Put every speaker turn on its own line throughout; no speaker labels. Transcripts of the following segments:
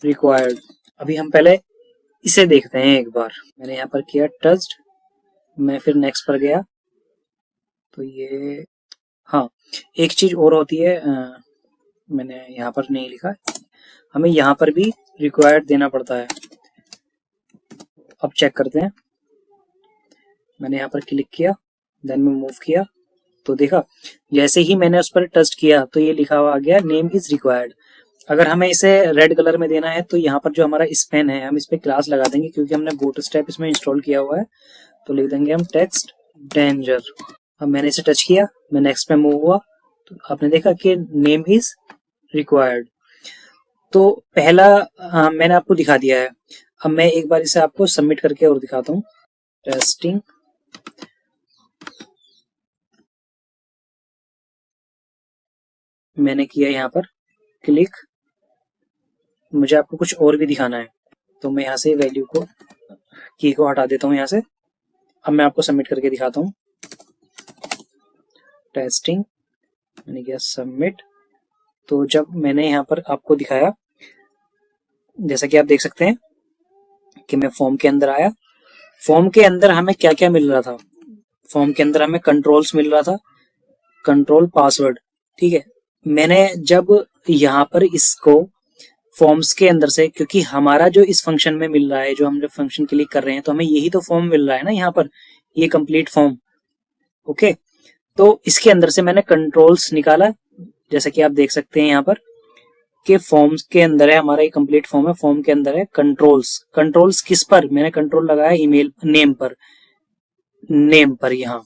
Required. अभी हम पहले इसे देखते हैं एक बार। मैंने यहाँ पर किया टच्ड, मैं फिर नेक्स्ट पर गया तो ये, हाँ एक चीज और होती है, मैंने यहाँ पर नहीं लिखा, हमें यहाँ पर भी रिक्वायर्ड देना पड़ता है। अब चेक करते हैं। मैंने यहाँ पर क्लिक किया, देन मैं मूव किया तो देखा जैसे ही मैंने उस पर टच किया तो ये लिखा हुआ आ गया नेम इज रिक्वायर्ड। अगर हमें इसे रेड कलर में देना है तो यहाँ पर जो हमारा स्पेन है हम इस पे क्लास लगा देंगे, क्योंकि हमने बूटस्ट्रैप इसमें इंस्टॉल किया हुआ है। तो लिख देंगे हम टेक्स्ट डेंजर। अब मैंने इसे टच किया, मैं नेक्स्ट पे मूव हुआ तो आपने देखा कि नेम इज रिक्वायर्ड। तो पहला मैंने आपको दिखा दिया है। अब मैं एक बार इसे आपको सबमिट करके और दिखाता हूँ। टेस्टिंग, मैंने किया यहाँ पर क्लिक। मुझे आपको कुछ और भी दिखाना है तो मैं यहाँ से वैल्यू को, की को हटा देता हूँ यहाँ से। अब मैं आपको सबमिट करके दिखाता हूँ। टेस्टिंग, मैंने किया सबमिट। तो जब मैंने यहाँ पर आपको दिखाया, जैसा कि आप देख सकते हैं कि मैं फॉर्म के अंदर आया। फॉर्म के अंदर हमें क्या क्या मिल रहा था? फॉर्म के अंदर हमें कंट्रोल्स मिल रहा था, कंट्रोल पासवर्ड, ठीक है। मैंने जब यहाँ पर इसको फॉर्म्स के अंदर से, क्योंकि हमारा जो इस फंक्शन में मिल रहा है, जो हम जब फंक्शन क्लिक कर रहे हैं तो हमें यही तो फॉर्म मिल रहा है ना यहाँ पर, ये कंप्लीट फॉर्म, ओके। तो इसके अंदर से मैंने कंट्रोल्स निकाला, जैसा कि आप देख सकते हैं यहाँ पर कि फॉर्म्स के अंदर है हमारा, ये कंप्लीट फॉर्म है। फॉर्म के अंदर है कंट्रोल्स। कंट्रोल्स किस पर? मैंने कंट्रोल लगाया ईमेल नेम पर, नेम पर यहाँ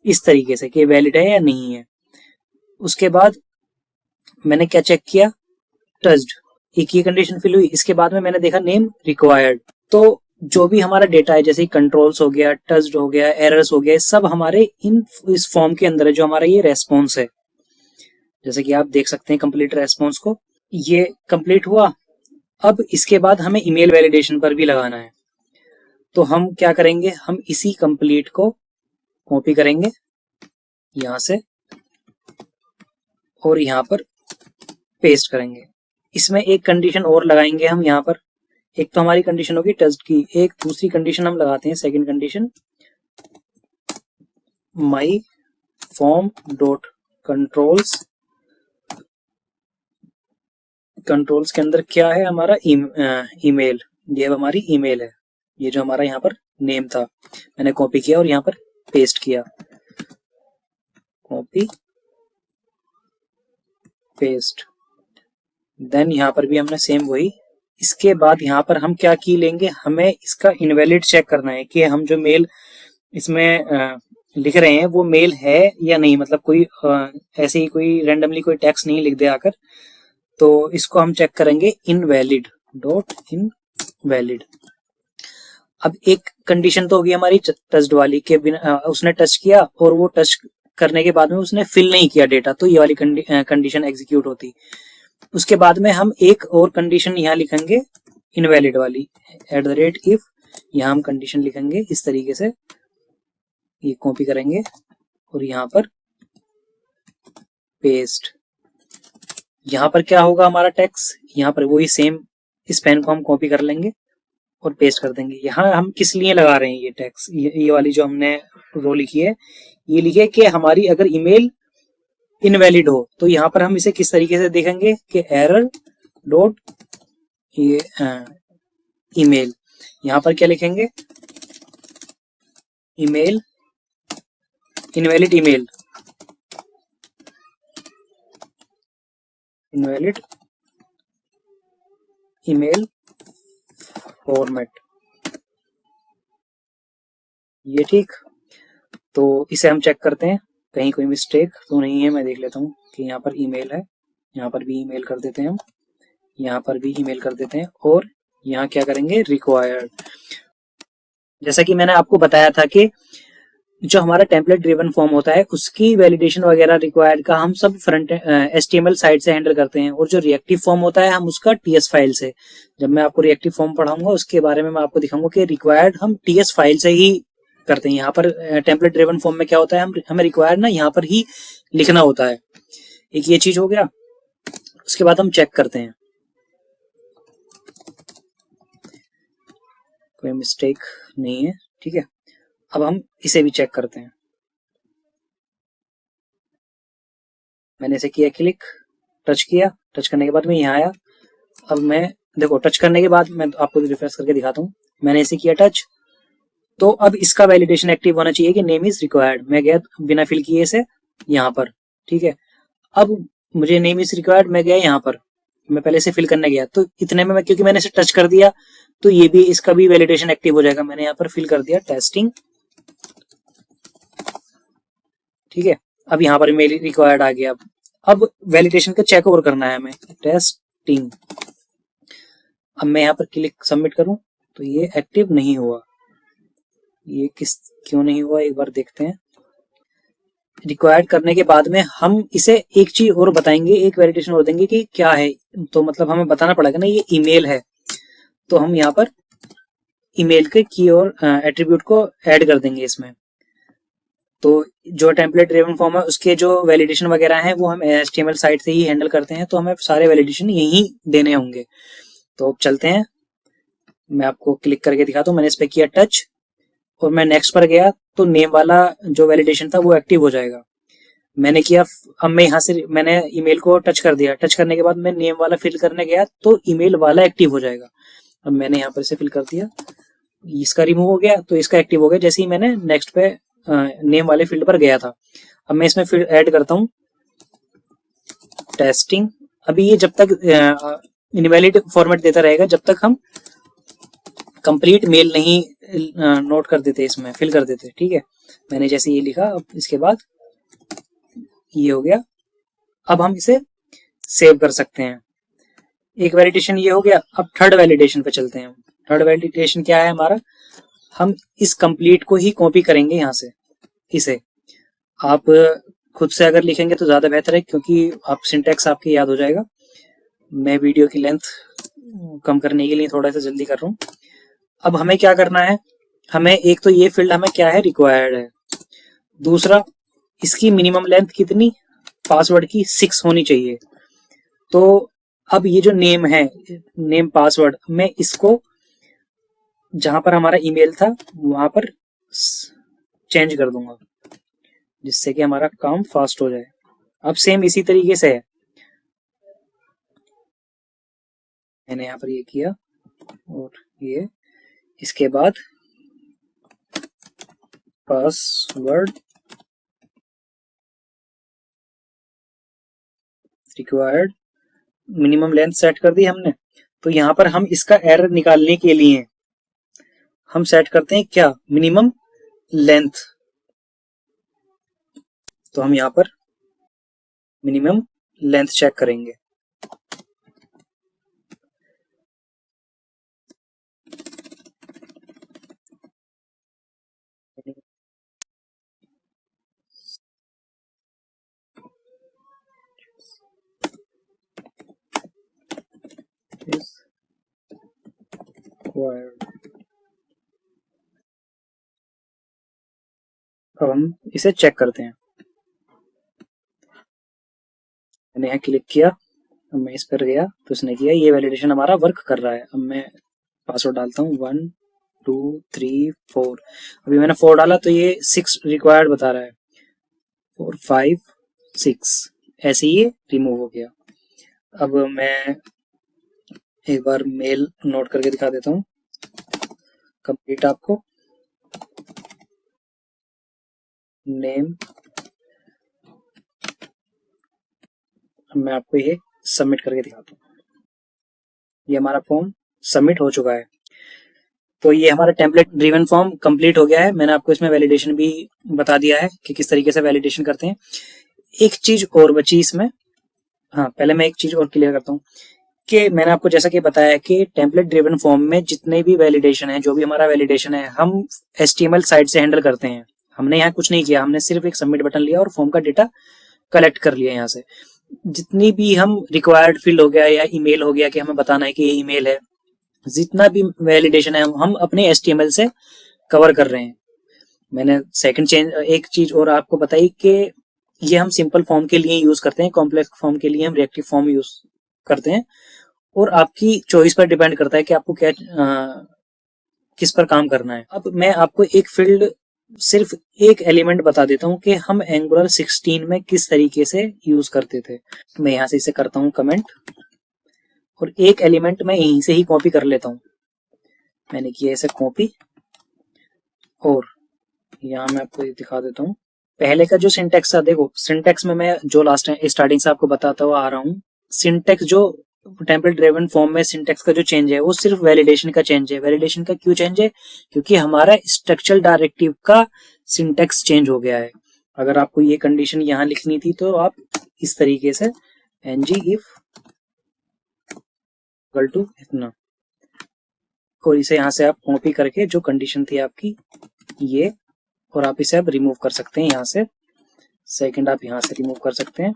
इस तरीके से कि वैलिड है या नहीं है। उसके बाद मैंने क्या चेक किया? टच्ड, एक ये कंडीशन फिल हुई। इसके बाद में मैंने देखा नेम रिक्वायर्ड। तो जो भी हमारा डेटा है, जैसे कंट्रोल्स हो गया, टच्ड हो गया, एरर्स हो गया, सब हमारे इस फॉर्म के अंदर है, जो हमारा ये रेस्पॉन्स है। जैसे कि आप देख सकते हैं कंप्लीट रेस्पॉन्स को, ये कंप्लीट हुआ। अब इसके बाद हमें ईमेल वैलिडेशन पर भी लगाना है। तो हम क्या करेंगे? हम इसी कंप्लीट को कॉपी करेंगे यहां से और यहां पर पेस्ट करेंगे। इसमें एक कंडीशन और लगाएंगे हम यहाँ पर। एक तो हमारी कंडीशन होगी टेस्ट की, एक दूसरी कंडीशन हम लगाते हैं, second condition, my form dot controls. Controls के अंदर क्या है? हमारा ईमेल, ये हमारी ईमेल है, ये जो हमारा यहाँ पर नेम था, मैंने कॉपी किया और यहाँ पर पेस्ट किया, कॉपी पेस्ट। देन यहाँ पर भी हमने सेम वही। इसके बाद यहाँ पर हम क्या की लेंगे? हमें इसका इनवैलिड चेक करना है कि हम जो मेल इसमें लिख रहे हैं वो मेल है या नहीं, मतलब कोई ऐसे ही कोई रैंडमली कोई टेक्स्ट नहीं लिख दे आकर। तो इसको हम चेक करेंगे इनवैलिड डॉट इनवैलिड। अब एक कंडीशन तो होगी हमारी टच्ड वाली के बिना उसने टच किया और वो टच करने के बाद में उसने फिल नहीं किया डेटा, तो ये वाली कंडीशन एग्जीक्यूट होती। उसके बाद में हम एक और कंडीशन यहाँ लिखेंगे इनवैलिड वाली, @if। यहाँ हम कंडीशन लिखेंगे इस तरीके से, ये कॉपी करेंगे और यहाँ पर पेस्ट। यहाँ पर क्या होगा? हमारा टेक्स्ट यहाँ पर वही सेम स्पेन को हम कॉपी कर लेंगे और पेस्ट कर देंगे। यहाँ हम किस लिए लगा रहे हैं ये टेक्स्ट? ये वाली जो हमने रो लिखी है, ये लिखे कि हमारी अगर ईमेल इनवैलिड हो तो यहाँ पर हम इसे किस तरीके से देखेंगे कि एरर डॉट ये ईमेल। यहाँ पर क्या लिखेंगे? Email invalid email, invalid email format, ये ठीक। तो इसे हम चेक करते हैं कहीं कोई मिस्टेक तो नहीं है। मैं देख लेता हूँ कि यहाँ पर ईमेल है, यहाँ पर भी ईमेल कर देते हैं हम, यहाँ पर भी ईमेल कर देते हैं और यहाँ क्या करेंगे? रिक्वायर्ड। जैसा कि मैंने आपको बताया था कि जो हमारा टेम्पलेट ड्रिवन फॉर्म होता है उसकी वैलिडेशन वगैरह रिक्वायर्ड का हम सब फ्रंट HTML साइड से हैंडल करते हैं, और जो रिएक्टिव फॉर्म होता है हम उसका TS फाइल से। जब मैं आपको रिएक्टिव फॉर्म पढ़ाऊंगा उसके बारे में मैं आपको दिखाऊंगा कि रिक्वायर्ड हम TS फाइल से ही करते हैं। यहाँ पर टेम्पलेट ड्रिवन फॉर्म में क्या होता है, हमें रिक्वायर्ड ना यहाँ पर ही लिखना होता है। एक ये चीज हो गया। उसके बाद हम चेक करते हैं, कोई मिस्टेक नहीं है, ठीक है। अब हम इसे भी चेक करते हैं। मैंने इसे किया क्लिक, टच किया, टच करने के बाद मैं यहाँ आया। अब मैं देखो टच करने के बाद मैं आपको रिफ्रेश करके दिखाता हूँ। मैंने इसे किया टच, तो अब इसका वैलिडेशन एक्टिव होना चाहिए कि नेम इज रिक्वायर्ड। मैं गया बिना फिल किए से यहाँ पर, ठीक है। अब मुझे नेम इज रिक्वायर्ड, मैं गया यहाँ पर, मैं पहले से फिल करने गया, तो इतने में मैं क्योंकि मैंने इसे टच कर दिया तो ये भी इसका भी वैलिडेशन एक्टिव हो जाएगा। मैंने यहाँ पर फिल कर दिया टेस्टिंग, ठीक है। अब यहाँ पर मेल रिक्वायर्ड आ गया। अब वैलिडेशन का चेक ओवर करना है हमें, टेस्टिंग। अब मैं यहाँ पर क्लिक सबमिट करूं तो ये एक्टिव नहीं हुआ। ये क्यों नहीं हुआ, एक बार देखते हैं। रिक्वायर्ड करने के बाद में हम इसे एक चीज और बताएंगे, एक वैलिडेशन और देंगे कि क्या है। तो मतलब हमें बताना पड़ेगा ना ये ईमेल है, तो हम यहाँ पर ईमेल के की और एट्रीब्यूट को ऐड कर देंगे इसमें। तो जो टेम्पलेट ड्रिवन फॉर्म है उसके जो वैलिडेशन वगैरह हैं वो हम HTML साइट से ही हैंडल करते हैं, तो हमें सारे वैलिडेशन यही देने होंगे। तो अब चलते हैं, मैं आपको क्लिक करके दिखाता हूँ। मैंने इस पर किया टच और मैं नेक्स्ट पर गया तो नेम वाला जो वैलिडेशन था वो एक्टिव हो जाएगा। मैंने किया, अब मैं यहाँ से मैंने ईमेल को टच कर दिया, टच करने के बाद मैं नेम वाला फिल करने गया तो ईमेल वाला एक्टिव हो जाएगा। अब मैंने यहाँ पर से फिल कर दिया, इसका रिमूव हो गया तो इसका एक्टिव हो गया जैसे ही मैंने नेक्स्ट पे नेम वाले फील्ड पर गया था। अब मैं इसमें फिर ऐड करता हूँ टेस्टिंग। अभी ये जब तक इनवैलिड फॉर्मेट देता रहेगा जब तक हम कंप्लीट मेल नहीं नोट कर देते, इसमें फिल कर देते, ठीक है। मैंने जैसे ये लिखा, अब इसके बाद ये हो गया। अब हम इसे सेव कर सकते हैं। एक वैलिडेशन ये हो गया। अब थर्ड वैलिडेशन पे चलते हैं। थर्ड वैलिडेशन क्या है हमारा, हम इस कंप्लीट को ही कॉपी करेंगे यहाँ से। इसे आप खुद से अगर लिखेंगे तो ज्यादा बेहतर है क्योंकि आप सिंटैक्स आपकी याद हो जाएगा। मैं वीडियो की लेंथ कम करने के लिए थोड़ा सा जल्दी कर रहा हूँ। अब हमें क्या करना है, हमें एक तो ये फील्ड हमें क्या है रिक्वायर्ड है, दूसरा इसकी मिनिमम लेंथ कितनी, पासवर्ड की 6 होनी चाहिए। तो अब ये जो नेम है, नेम पासवर्ड, मैं इसको जहां पर हमारा ईमेल था वहां पर चेंज कर दूंगा जिससे कि हमारा काम फास्ट हो जाए। अब सेम इसी तरीके से है, मैंने यहाँ पर ये किया और ये, इसके बाद password required, minimum length set कर दी हमने। तो यहाँ पर हम इसका एरर निकालने के लिए हम सेट करते हैं क्या, मिनिमम लेंथ। तो हम यहाँ पर मिनिमम लेंथ चेक करेंगे। अब हम इसे चेक करते हैं। मैंने यहाँ क्लिक किया, अब मैं इस पर गया तो उसने किया, ये वैलिडेशन हमारा वर्क कर रहा है। अब मैं पासवर्ड डालता हूँ 1 2 3 4। अभी मैंने 4 डाला तो ये 6 रिक्वायर्ड बता रहा है, 4 5 6, ऐसे ही ये रिमूव हो गया। अब मैं एक बार मेल नोट करके दिखा देता हूँ कंप्लीट आपको। नेम, मैं आपको ये सबमिट करके दिखाता हूँ। ये हमारा फॉर्म सबमिट हो चुका है। तो ये हमारा टेम्पलेट ड्रिवन फॉर्म कंप्लीट हो गया है। मैंने आपको इसमें वैलिडेशन भी बता दिया है कि किस तरीके से वैलिडेशन करते हैं। एक चीज और बची इसमें, हाँ पहले मैं एक चीज और क्लियर करता हूँ कि मैंने आपको जैसा कि बताया कि टेम्पलेट ड्रिवन फॉर्म में जितने भी वैलिडेशन है, जो भी हमारा वैलिडेशन है, हम HTML साइट से हैंडल करते हैं। हमने यहाँ कुछ नहीं किया, हमने सिर्फ एक सबमिट बटन लिया और फॉर्म का डेटा कलेक्ट कर लिया। यहाँ से जितनी भी हम रिक्वायर्ड फील्ड हो गया या ईमेल हो गया कि हमें बताना है कि ये ईमेल है, जितना भी वैलिडेशन है हम अपने HTML से कवर कर रहे हैं। मैंने सेकंड चेंज एक चीज और आपको बताई कि ये हम सिंपल फॉर्म के लिए यूज करते हैं, कॉम्प्लेक्स फॉर्म के लिए हम रिएक्टिव फॉर्म यूज करते हैं। और आपकी चॉइस पर डिपेंड करता है कि आपको क्या किस पर काम करना है। अब मैं आपको एक फील्ड, सिर्फ एक एलिमेंट बता देता हूं कि हम एंगुलर 16 में किस तरीके से यूज करते थे। मैं यहां से इसे करता हूं कमेंट, और एक एलिमेंट मैं यहीं से ही कॉपी कर लेता हूं। मैंने किया इसे कॉपी, और यहाँ मैं आपको ये दिखा देता हूँ। पहले का जो सिंटेक्स था, देखो सिंटेक्स में मैं जो लास्ट स्टार्टिंग से आपको बताता हुआ आ रहा हूँ, सिंटेक्स जो टेम्पलेट ड्रिवन फॉर्म में सिंटेक्स का जो चेंज है वो सिर्फ वैलिडेशन का चेंज है। वैलिडेशन का क्यों चेंज है? क्योंकि हमारा स्ट्रक्चरल डायरेक्टिव का सिंटेक्स चेंज हो गया है। अगर आपको ये कंडीशन यहाँ लिखनी थी तो आप इस तरीके से ng if इक्वल टू इतना, और इसे यहाँ से आप कॉपी करके जो कंडीशन थी आपकी ये, और आप इसे अब रिमूव कर सकते हैं यहाँ से। सेकंड आप यहाँ से रिमूव कर सकते हैं।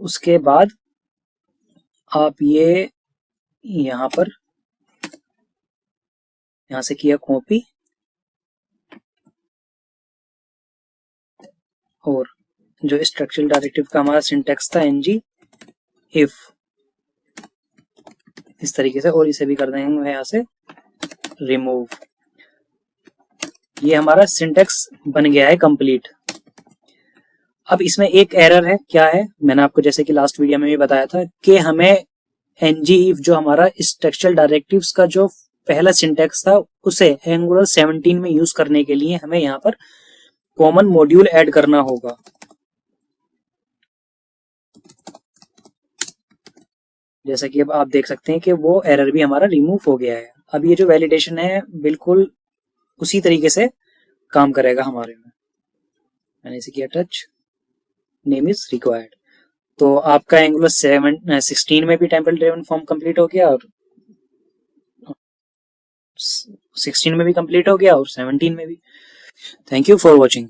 उसके बाद आप ये यहाँ पर यहाँ से किया कॉपी, और जो स्ट्रक्चरल डायरेक्टिव का हमारा सिंटेक्स था ng if, इस तरीके से, और इसे भी कर देंगे यहाँ से रिमूव। ये हमारा सिंटेक्स बन गया है कंप्लीट। अब इसमें एक एरर है, क्या है? मैंने आपको जैसे कि लास्ट वीडियो में भी बताया था कि हमें ng if जो हमारा स्ट्रक्चरल डायरेक्टिव्स का जो पहला सिंटेक्स था उसे एंगुलर 17 में यूज करने के लिए हमें यहाँ पर कॉमन मॉड्यूल ऐड करना होगा। जैसा कि अब आप देख सकते हैं कि वो एरर भी हमारा रिमूव हो गया है। अब ये जो वैलिडेशन है बिल्कुल उसी तरीके से काम करेगा हमारे में। मैंने इसे किया टच, नेम इज रिक्वायर्ड, तो आपका एंगुलर 16 में भी टेम्पलेट ड्रिवन फॉर्म कंप्लीट हो गया, और 16 में भी कंप्लीट हो गया, और 17 में भी। Thank you for watching.